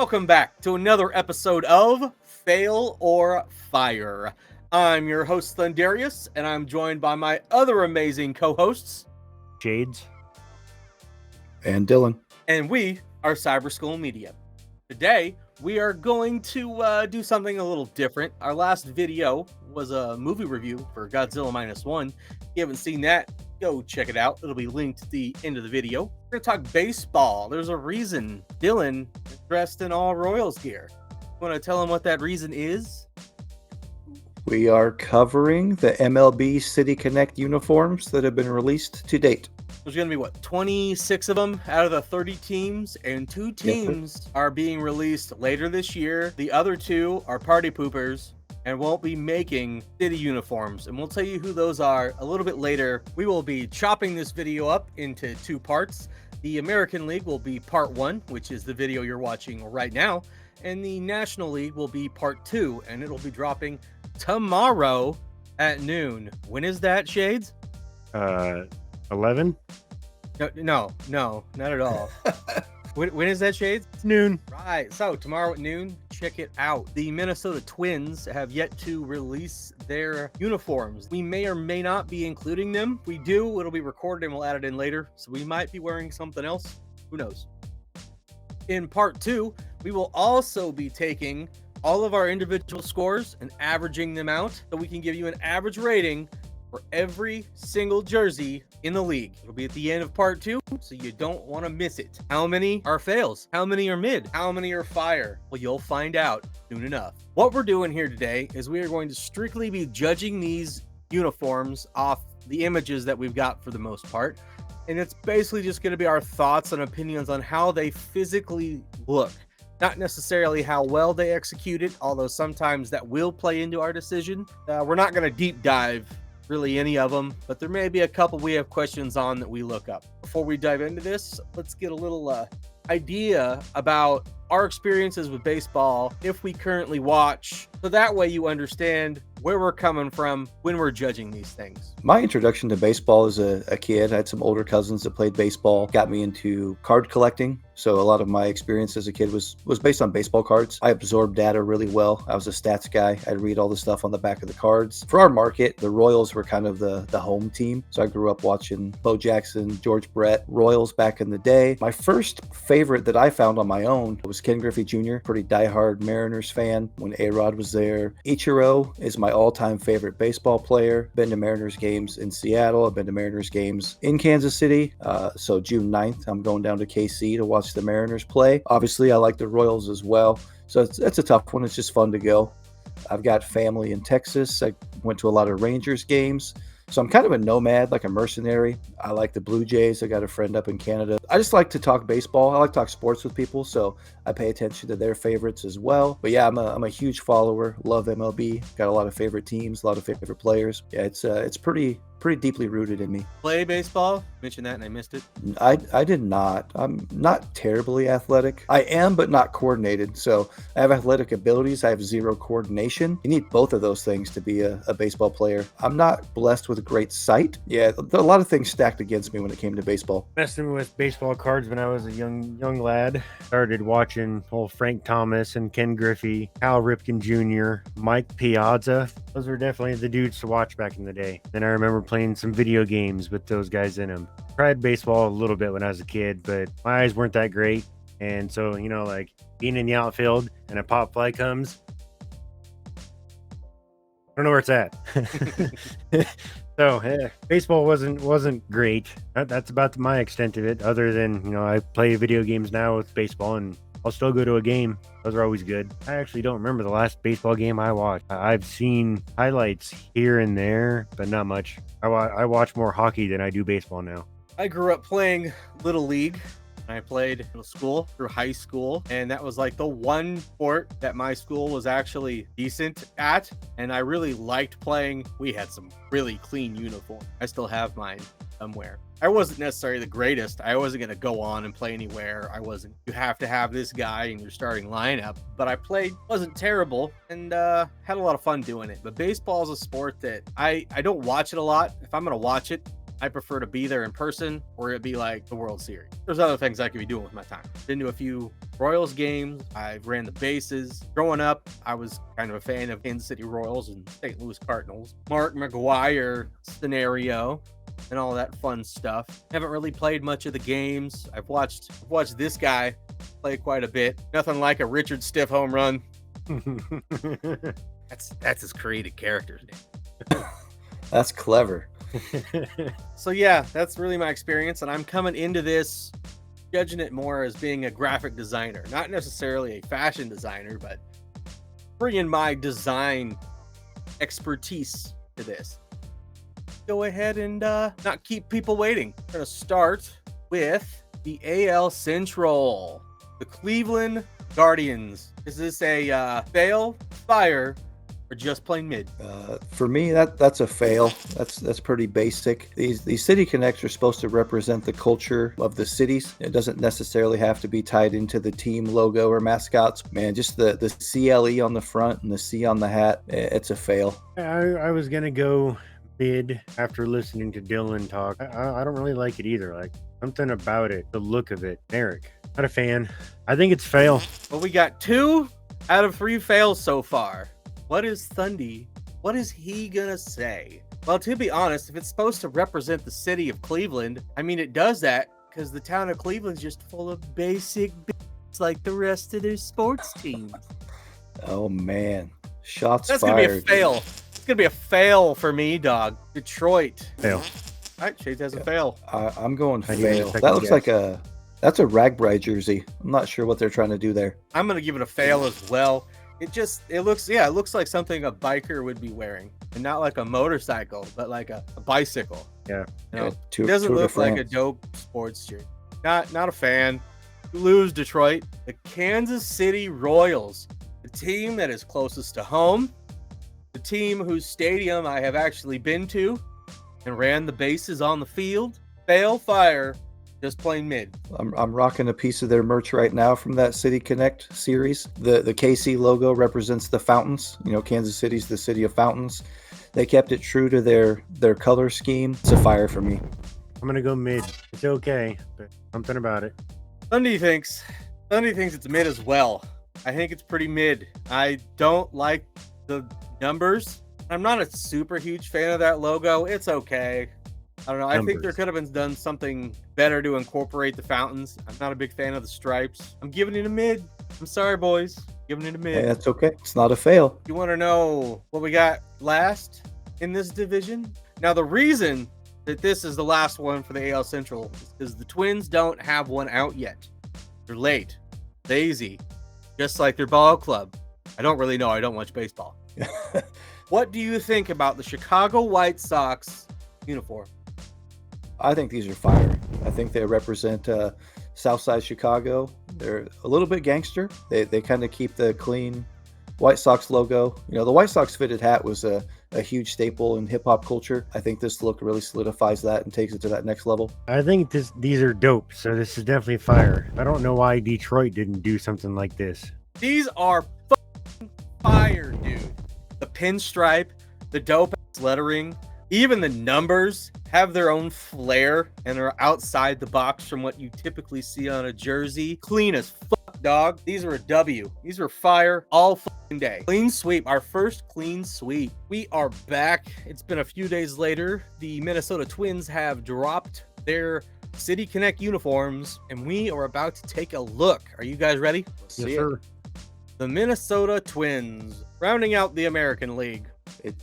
Welcome back to another episode of Fail or Fire. I'm your host, Thundarius, and I'm joined by my other amazing co-hosts, Shades, and Dylan. And we are Cyber School Media. Today, we are going to do something a little different. Our last video was a movie review for Godzilla Minus One. If you haven't seen that, go check it out. It'll be linked at the end of the video. We're going to talk baseball. There's a reason Dylan is dressed in all Royals gear. Want to tell him what that reason is? We are covering the MLB City Connect uniforms that have been released to date. There's going to be, 26 of them out of the 30 teams, and 2 teams are being released later this year. The other 2 are party poopers and won't be making city uniforms, and we'll tell you who those are a little bit later. We will be chopping this video up into 2 parts. The American League will be part 1, which is the video you're watching right now, and the National League will be part 2, and it'll be dropping tomorrow at noon. When is that, Shades? 11? No, not at all. When is that, Shades? It's noon. Right, so tomorrow at noon, check it out. The Minnesota Twins have yet to release their uniforms. We may or may not be including them. If we do, it'll be recorded and we'll add it in later. So we might be wearing something else. Who knows? In part 2, we will also be taking all of our individual scores and averaging them out so we can give you an average rating for every single jersey in the league. It'll be at the end of part 2, so you don't want to miss it. How many are fails? How many are mid? How many are fire? Well, you'll find out soon enough. What we're doing here today is we are going to strictly be judging these uniforms off the images that we've got for the most part. And it's basically just going to be our thoughts and opinions on how they physically look. Not necessarily how well they execute it, although sometimes that will play into our decision. We're not going to deep dive really any of them, but there may be a couple we have questions on that we look up. Before we dive into this, let's get a little idea about our experiences with baseball if we currently watch, so that way you understand where we're coming from when we're judging these things. My introduction to baseball as a kid, I had some older cousins that played baseball, got me into card collecting. So a lot of my experience as a kid was based on baseball cards. I absorbed data really well. I was a stats guy. I'd read all the stuff on the back of the cards. For our market, the Royals were kind of the home team. So I grew up watching Bo Jackson, George Brett, Royals back in the day. My first favorite that I found on my own was Ken Griffey Jr., pretty diehard Mariners fan when A-Rod was there. Ichiro is my all-time favorite baseball player. Been to Mariners games in Seattle. I've been to Mariners games in Kansas City. So June 9th, I'm going down to KC to watch the Mariners play. Obviously, I like the Royals as well. So it's a tough one. It's just fun to go. I've got family in Texas. I went to a lot of Rangers games. So I'm kind of a nomad, like a mercenary. I like the Blue Jays. I got a friend up in Canada. I just like to talk baseball. I like to talk sports with people, so I pay attention to their favorites as well. But yeah, I'm a huge follower. Love MLB. Got a lot of favorite teams, a lot of favorite players. Yeah, it's pretty deeply rooted in me. Play baseball? Mentioned that and I missed it. I did not. I'm not terribly athletic. I am, but not coordinated. So I have athletic abilities. I have zero coordination. You need both of those things to be a baseball player. I'm not blessed with great sight. Yeah, a lot of things stacked against me when it came to baseball. Messing with baseball cards when I was a young lad. Started watching old Frank Thomas and Ken Griffey, Cal Ripken Jr., Mike Piazza. Those were definitely the dudes to watch back in the day. Then I remember playing some video games with those guys in them. Tried baseball a little bit when I was a kid, but my eyes weren't that great. And so, like being in the outfield and a pop fly comes, I don't know where it's at. So baseball wasn't great. That's about my extent of it. Other than, I play video games now with baseball and I'll still go to a game. Those are always good. I actually don't remember the last baseball game I watched. I've seen highlights here and there, but not much. I watch more hockey than I do baseball now. I grew up playing Little League. I played middle school through high school, and that was like the one sport that my school was actually decent at, and I really liked playing. We had some really clean uniforms. I still have mine somewhere. I wasn't necessarily the greatest. I wasn't going to go on and play anywhere. You have to have this guy in your starting lineup, but I played, wasn't terrible, and had a lot of fun doing it. But baseball is a sport that I don't watch it a lot. If I'm going to watch it, I prefer to be there in person, or it'd be like the World Series. There's other things I could be doing with my time. Been to a few Royals games. I've ran the bases. Growing up, I was kind of a fan of Kansas City Royals and St. Louis Cardinals. Mark McGuire scenario and all that fun stuff. Haven't really played much of the games. I've watched this guy play quite a bit. Nothing like a Richard Stiff home run. That's his created character's name. That's clever. So yeah, that's really my experience, and I'm coming into this judging it more as being a graphic designer, not necessarily a fashion designer, but bringing my design expertise to this. Go ahead and not keep people waiting. We're gonna start with the AL Central, the Cleveland Guardians. Is this a fail, fire, or just plain mid? For me, that's a fail. That's pretty basic. These city connects are supposed to represent the culture of the cities. It doesn't necessarily have to be tied into the team logo or mascots. Man, just the CLE on the front and the C on the hat, it's a fail. I was gonna go mid after listening to Dylan talk. I don't really like it either. Like something about it, the look of it. Eric, not a fan. I think it's fail. Well, we got 2 out of 3 fails so far. What is Thundy? What is he gonna say? Well, to be honest, if it's supposed to represent the city of Cleveland, I mean, it does that because the town of Cleveland's just full of basic b****s like the rest of their sports teams. Oh man, shots That's fired. gonna be a fail. It's gonna be a fail for me, dog. Detroit. Fail. All right, Chase has a fail. I'm going I need a fail. second That looks guess. like that's a Ragbri jersey. I'm not sure what they're trying to do there. I'm gonna give it a fail as well. It looks like something a biker would be wearing, and not like a motorcycle, but like a bicycle. Yeah. You know, Tour- it doesn't Tour de look like a France. dope sports shirt. Not a fan. You lose, Detroit. The Kansas City Royals, the team that is closest to home, the team whose stadium I have actually been to and ran the bases on the field. Fail, fire, just plain mid. I'm rocking a piece of their merch right now from that City Connect series. The KC logo represents the fountains. You know, Kansas City's the city of fountains. They kept it true to their color scheme. It's a fire for me. I'm gonna go mid. It's okay, but something about it. Thundy thinks it's mid as well. I think it's pretty mid. I don't like the numbers. I'm not a super huge fan of that logo. It's okay. I don't know. I think there Numbers. could have been done something better to incorporate the fountains. I'm not a big fan of the stripes. I'm giving it a mid. I'm sorry, boys. Giving it a mid. Hey, that's okay. It's not a fail. You want to know what we got last in this division? Now, the reason that this is the last one for the AL Central is because the Twins don't have one out yet. They're late, lazy, just like their ball club. I don't really know. I don't watch baseball. What do you think about the Chicago White Sox uniform? I think these are fire. I think they represent Southside Chicago. They're a little bit gangster. They kind of keep the clean White Sox logo. You know, the White Sox fitted hat was a huge staple in hip hop culture. I think this look really solidifies that and takes it to that next level. I think these are dope, so this is definitely fire. I don't know why Detroit didn't do something like this. These are fucking fire, dude. The pinstripe, the dope ass lettering, even the numbers have their own flair and are outside the box from what you typically see on a jersey. Clean as fuck, dog. These are a W. These are fire all fucking day. Clean sweep. Our first clean sweep. We are back. It's been a few days later. The Minnesota Twins have dropped their City Connect uniforms, and we are about to take a look. Are you guys ready? Let's Yes, see it. sir. The Minnesota Twins, rounding out the American League.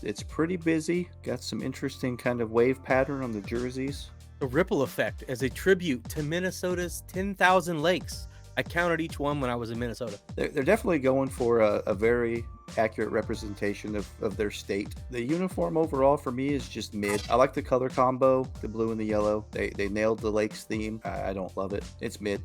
It's pretty busy. Got some interesting kind of wave pattern on the jerseys. The ripple effect as a tribute to Minnesota's 10,000 lakes. I counted each one when I was in Minnesota. They're definitely going for a very accurate representation of their state. The uniform overall for me is just mid. I like the color combo, the blue and the yellow. They nailed the lakes theme. I don't love it. It's mid.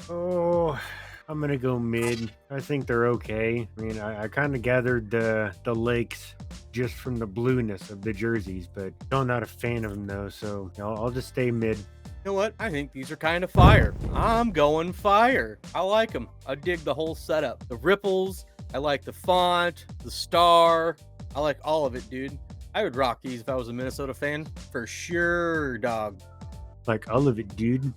Oh, I'm gonna go mid. I think they're okay. I mean, I kind of gathered the lakes just from the blueness of the jerseys, but I'm not a fan of them though, so I'll just stay mid. You know what? I think these are kind of fire. I'm going fire. I like them. I dig the whole setup. The ripples. I like the font, the star. I like all of it, dude. I would rock these if I was a Minnesota fan. For sure, dog. Like all of it, dude.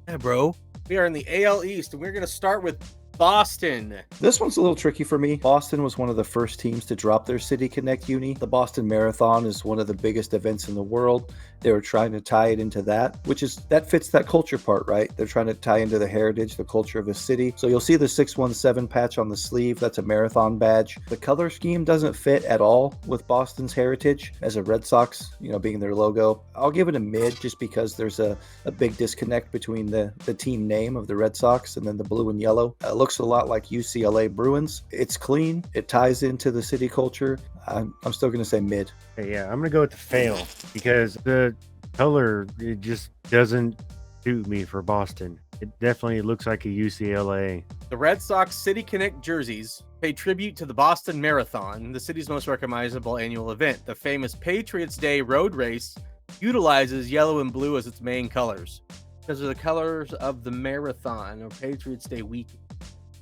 Yeah, bro. We are in the AL East, and we're going to start with Boston. This one's a little tricky for me. Boston was one of the first teams to drop their City Connect uni. The Boston Marathon is one of the biggest events in the world. They were trying to tie it into that, that fits that culture part, right? They're trying to tie into the heritage, the culture of a city. So you'll see the 617 patch on the sleeve. That's a marathon badge. The color scheme doesn't fit at all with Boston's heritage as a Red Sox, being their logo. I'll give it a mid just because there's a big disconnect between the team name of the Red Sox and then the blue and yellow. It looks a lot like UCLA Bruins. It's clean. It ties into the city culture. I'm still going to say mid. Yeah, I'm going to go with the fail because the color, it just doesn't suit me for Boston. It definitely looks like a UCLA. The Red Sox City Connect jerseys pay tribute to the Boston Marathon, the city's most recognizable annual event. The famous Patriots Day road race utilizes yellow and blue as its main colors because of the colors of the marathon or Patriots Day week.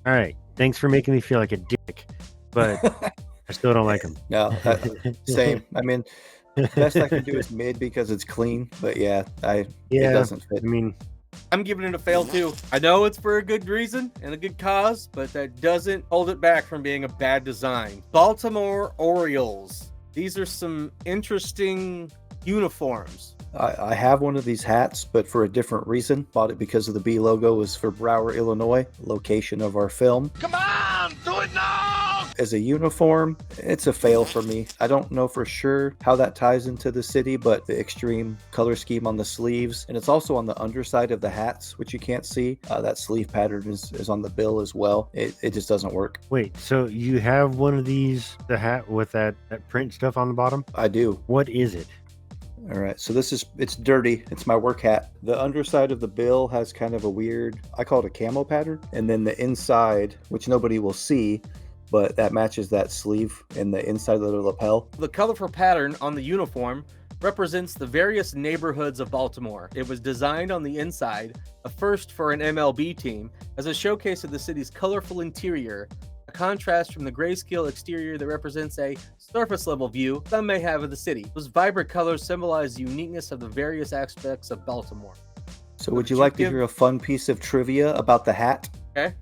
All right. Thanks for making me feel like a dick, but I still don't like them. No, same. I mean, best I can do is mid because it's clean, but it doesn't fit. I mean, I'm giving it a fail too. I know it's for a good reason and a good cause, but that doesn't hold it back from being a bad design. Baltimore Orioles. These are some interesting uniforms. I have one of these hats, but for a different reason. Bought it because of the B logo was for Brower, Illinois, location of our film. Come on, do it now! As a uniform, it's a fail for me. I don't know for sure how that ties into the city, but the extreme color scheme on the sleeves, and it's also on the underside of the hats, which you can't see. That sleeve pattern is on the bill as well. It just doesn't work. Wait, so you have one of these, the hat with that print stuff on the bottom? I do. What is it? All right, so it's dirty. It's my work hat. The underside of the bill has kind of a weird, I call it a camo pattern. And then the inside, which nobody will see, but that matches that sleeve and the inside of the lapel. The colorful pattern on the uniform represents the various neighborhoods of Baltimore. It was designed on the inside, a first for an MLB team, as a showcase of the city's colorful interior, a contrast from the grayscale exterior that represents a surface level view some may have of the city. Those vibrant colors symbolize the uniqueness of the various aspects of Baltimore. So would you like to hear a fun piece of trivia about the hat? Okay.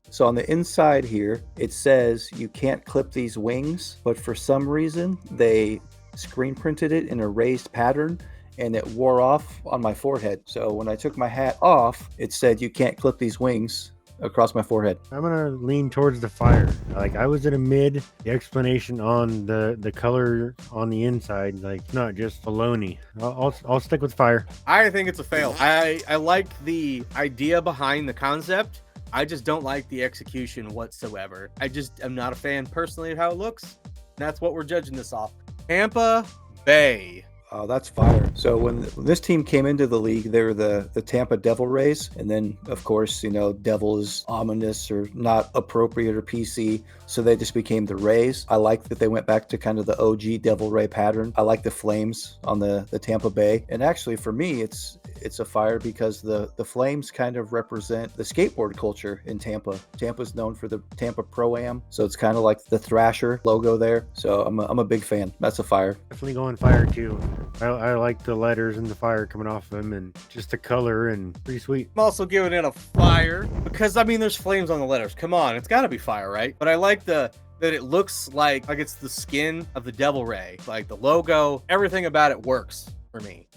So on the inside here, it says you can't clip these wings, but for some reason they screen printed it in a raised pattern and it wore off on my forehead. So when I took my hat off, it said you can't clip these wings across my forehead. I'm gonna lean towards the fire. Like, I was at a mid. The explanation on the color on the inside, like, not just baloney. I'll stick with fire. I think it's a fail. I like the idea behind the concept. I just don't like the execution whatsoever. I just am not a fan personally of how it looks. That's what we're judging this off. Tampa Bay. Oh, that's fire. So when this team came into the league, they were the Tampa Devil Rays. And then, of course, Devil is ominous or not appropriate or PC. So they just became the Rays. I like that they went back to kind of the OG Devil Ray pattern. I like the flames on the Tampa Bay. And actually, for me, it's a fire because the flames kind of represent the skateboard culture in Tampa. Tampa's known for the Tampa Pro-Am. So it's kind of like the Thrasher logo there. So I'm a big fan. That's a fire. Definitely going fire, too. I like the letters and the fire coming off them and just the color and pretty sweet. I'm also giving it a fire because, there's flames on the letters. Come on, it's got to be fire, right? But I like that it looks like it's the skin of the Devil Ray. Like the logo, everything about it works for me.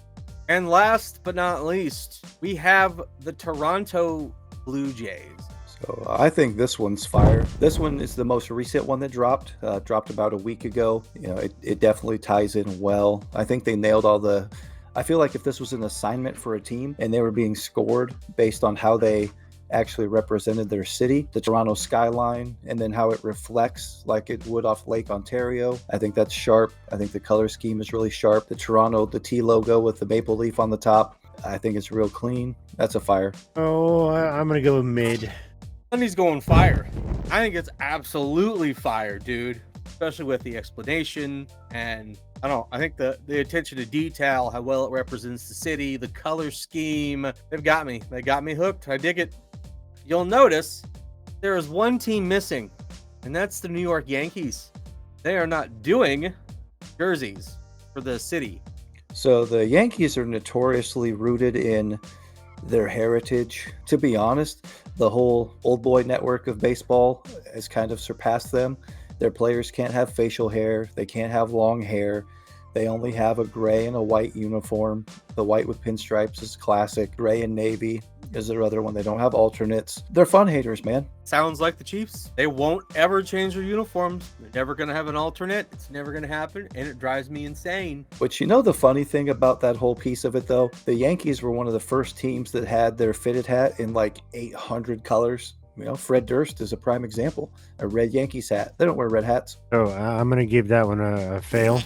And last but not least, we have the Toronto Blue Jays. So I think this one's fire. This one is the most recent one that dropped about a week ago. It definitely ties in well. I think they nailed I feel like if this was an assignment for a team and they were being scored based on how they actually represented their city, the Toronto skyline, and then how it reflects like it would off Lake Ontario. I think that's sharp. I think the color scheme is really sharp. The T logo with the maple leaf on the top, I think it's real clean. That's a fire. Oh, I'm going to go mid. Sunny's going fire. I think it's absolutely fire, dude. Especially with the explanation and I think the attention to detail, how well it represents the city, the color scheme. They've got me. They got me hooked. I dig it. You'll notice there is one team missing, and that's the New York Yankees. They are not doing jerseys for the city. So the Yankees are notoriously rooted in their heritage. To be honest, the whole old boy network of baseball has kind of surpassed them. Their players can't have facial hair, they can't have long hair. They only have a gray and a white uniform. The white with pinstripes is classic. Gray and navy is their other one. They don't have alternates. They're fun haters, man. Sounds like the Chiefs. They won't ever change their uniforms. They're never going to have an alternate. It's never going to happen, and it drives me insane. But you know the funny thing about that whole piece of it, though? The Yankees were one of the first teams that had their fitted hat in like 800 colors. You know, Fred Durst is a prime example. A red Yankees hat. They don't wear red hats. So I'm going to give that one a fail.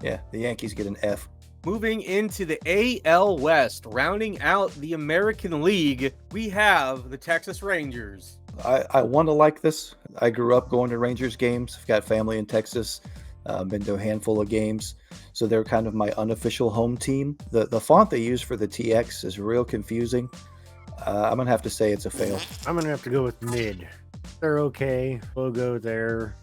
Yeah, the Yankees get an F. Moving into the AL West, rounding out the American League, we have the Texas Rangers. I want to like this. I grew up going to Rangers games. I've got family in Texas. Been to a handful of games. So they're kind of my unofficial home team. The font they use for the TX is real confusing. I'm going to have to say it's a fail. I'm going to have to go with mid. They're okay. Logo there.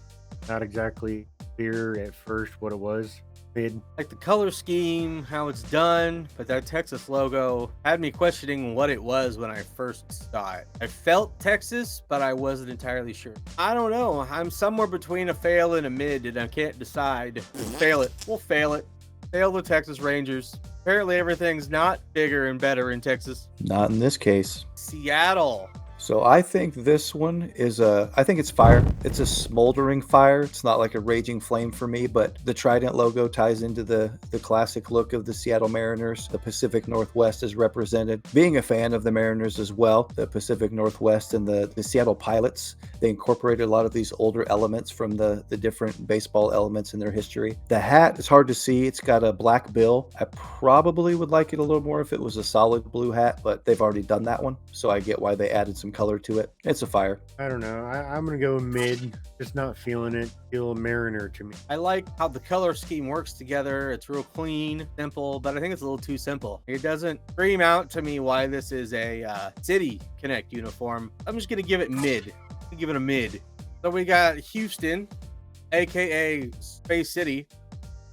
Not exactly clear at first what it was. Mid. Like the color scheme, how it's done, but that Texas logo had me questioning what it was when I first saw it. I felt Texas, but I wasn't entirely sure. I don't know. I'm somewhere between a fail and a mid, and I can't decide. Fail it. We'll fail it. Fail the Texas Rangers. Apparently everything's not bigger and better in Texas. Not in this case. Seattle. So I think this one is I think it's fire. It's a smoldering fire. It's not like a raging flame for me, but the Trident logo ties into the classic look of the Seattle Mariners. The Pacific Northwest is represented. Being a fan of the Mariners as well, the Pacific Northwest and the Seattle Pilots, they incorporated a lot of these older elements from the different baseball elements in their history. The hat is hard to see. It's got a black bill. I probably would like it a little more if it was a solid blue hat, but they've already done that one, so I get why they added some color to it. It's a fire. I don't know. I'm going to go mid. Just not feeling it. Feel Mariner to me. I like how the color scheme works together. It's real clean, simple, but I think it's a little too simple. It doesn't scream out to me why this is a City Connect uniform. I'm just going to give it mid. Give it a mid. So we got Houston, aka Space City.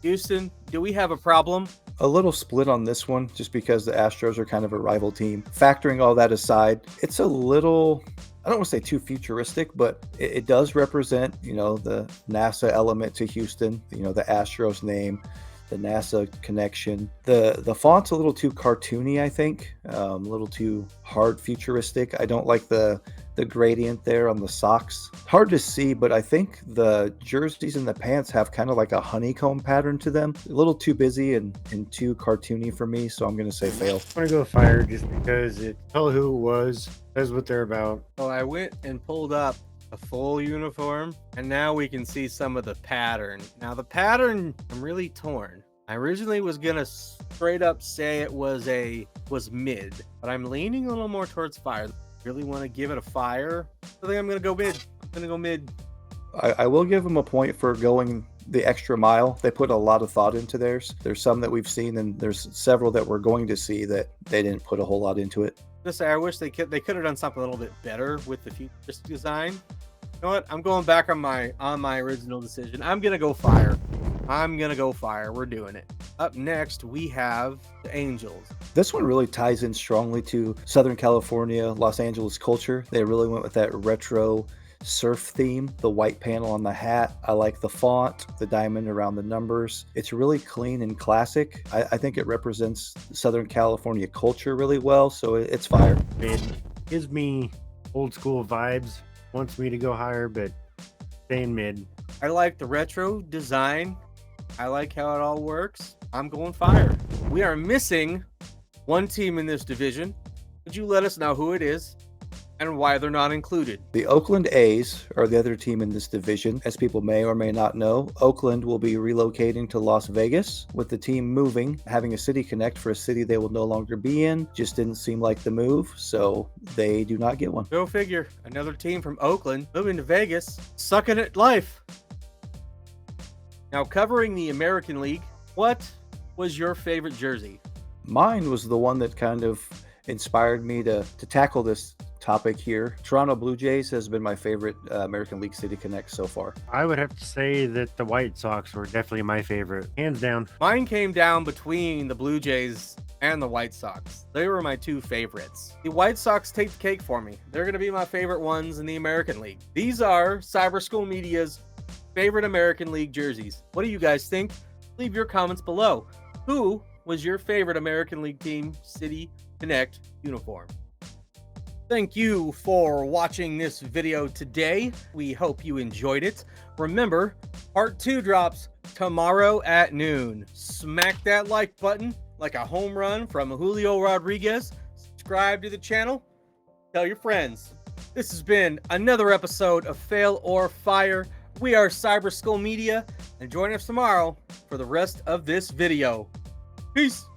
Houston, do we have a problem? A little split on this one just because the Astros are kind of a rival team. Factoring all that aside, it's a little, I don't want to say too futuristic, but it does represent, you know, the NASA element to Houston, you know, the Astros name, the NASA connection. The font's a little too cartoony, I think, a little too hard futuristic. I don't like the gradient there on the socks. Hard to see, but I think the jerseys and the pants have kind of like a honeycomb pattern to them. A little too busy and too cartoony for me, so I'm going to say fail. I'm going to go fire just because it tell who it was, says what they're about. So I went and pulled up a full uniform, and now we can see some of the pattern. Now the pattern, I'm really torn. I originally was gonna straight up say it was mid, but I'm leaning a little more towards fire. Really want to give it a fire. I think I'm gonna go mid. I'm gonna go mid. I will give them a point for going the extra mile. They put a lot of thought into theirs. There's some that we've seen, and there's several that we're going to see that they didn't put a whole lot into it. Just say I wish they could have done something a little bit better with the futuristic design. You know what? I'm going back on my original decision. I'm gonna go fire. We're doing it. Up next, we have the Angels. This one really ties in strongly to Southern California, Los Angeles culture. They really went with that retro surf theme, the white panel on the hat. I like the font, the diamond around the numbers. It's really clean and classic. I think it represents Southern California culture really well, so it's fire. It gives me old school vibes. Wants me to go higher, but staying mid. I like the retro design. I like how it all works. I'm going fire. We are missing one team in this division. Could you let us know who it is and why they're not included? The Oakland A's are the other team in this division. As people may or may not know, Oakland will be relocating to Las Vegas, with the team moving, having a city connect for a city they will no longer be in. Just didn't seem like the move, so they do not get one. Go figure. Another team from Oakland moving to Vegas, sucking at life. Now, covering the American League, what was your favorite jersey? Mine was the one that kind of inspired me to tackle this topic here. Toronto Blue Jays has been my favorite American League City Connect so far. I would have to say that the White Sox were definitely my favorite, hands down. Mine came down between the Blue Jays and the White Sox. They were my two favorites. The White Sox take the cake for me. They're going to be my favorite ones in the American League. These are Cyber School Media's favorite American League jerseys. What do you guys think? Leave your comments below. Who was your favorite American League team City Connect uniform? Thank you for watching this video today. We hope you enjoyed it. Remember, part 2 drops tomorrow at noon. Smack that like button like a home run from Julio Rodriguez. Subscribe to the channel. Tell your friends. This has been another episode of Fail or Fire. We are Cyber Skull Media, and join us tomorrow for the rest of this video. Peace.